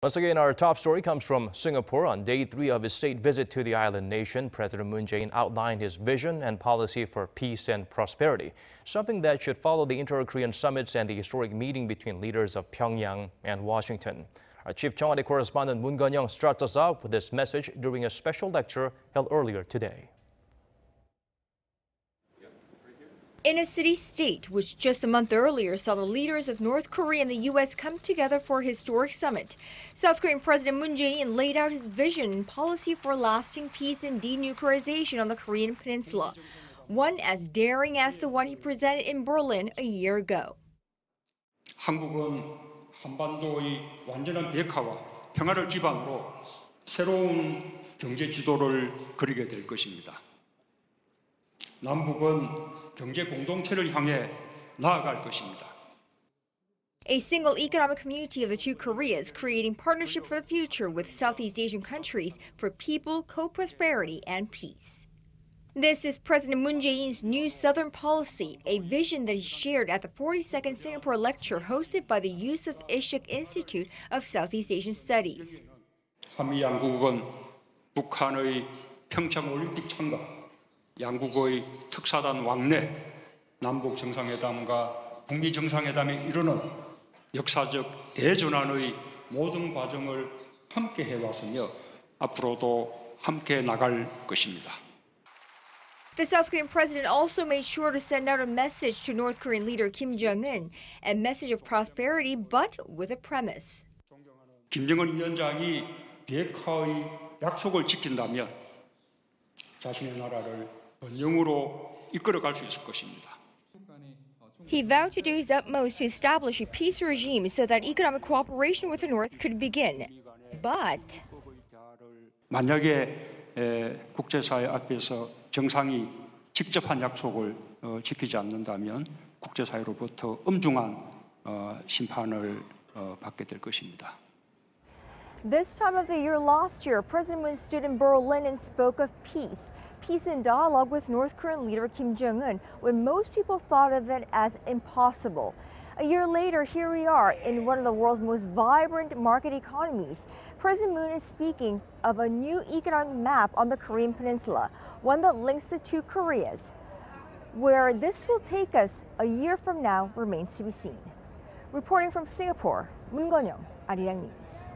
Once again, our top story comes from Singapore. On day 3 of his state visit to the island nation, President Moon Jae-in outlined his vision and policy for peace and prosperity, something that should follow the inter-Korean summits and the historic meeting between leaders of Pyongyang and Washington. Our chief Cheongwadae correspondent Moon Connyoung starts us off with this message during a special lecture held earlier today. In a city-state which just a month earlier saw the leaders of North Korea and the U.S. come together for a historic summit, South Korean President Moon Jae-in laid out his vision and policy for lasting peace and denuclearization on the Korean Peninsula, one as daring as the one he presented in Berlin a year ago. 한국은 한반도의 완전한 비핵화와 평화를 기반으로 새로운 경제 지도를 그리게 될 것입니다. 남북은 경제 공동체를 향해 나아갈 것입니다. A single economic community of the two Koreas, creating partnership for the future with Southeast Asian countries for people, co-prosperity, and peace. This is President Moon Jae-in's new Southern policy, a vision that he shared at the 42nd Singapore lecture hosted by the Yusuf Ishak Institute of Southeast Asian Studies. 한미 양국은 북한의 평창 올림픽 참가, 양국의 특사단 왕래, 남북 정상회담과 북미 정상회담에 이르는 역사적 대전환의 모든 과정을 함께 해왔으며 앞으로도 함께 나갈 것입니다. The South Korean president also made sure to send out a message to North Korean leader Kim Jong-un, a message of prosperity, but with a premise. 김정은 위원장이 비핵화의 약속을 지킨다면 자신의 나라를 번영으로 이끌어갈 수 있을 것입니다. He vowed to do his utmost to establish a peace regime so that economic cooperation with the North could begin. But 만약에 국제사회 앞에서 정상이 직접 한 약속을 지키지 않는다면 국제사회로부터 엄중한 심판을 받게 될 것입니다. this time of the year last year, President Moon stood in Berlin and spoke of peace and dialogue with North Korean leader Kim Jong-un, when most people thought of it as impossible. A year later, here we are in one of the world's most vibrant market economies. President Moon is speaking of a new economic map on the Korean Peninsula, one that links the two Koreas. Where this will take us a year from now remains to be seen. Reporting from Singapore, Moon Connyoung, Arirang News.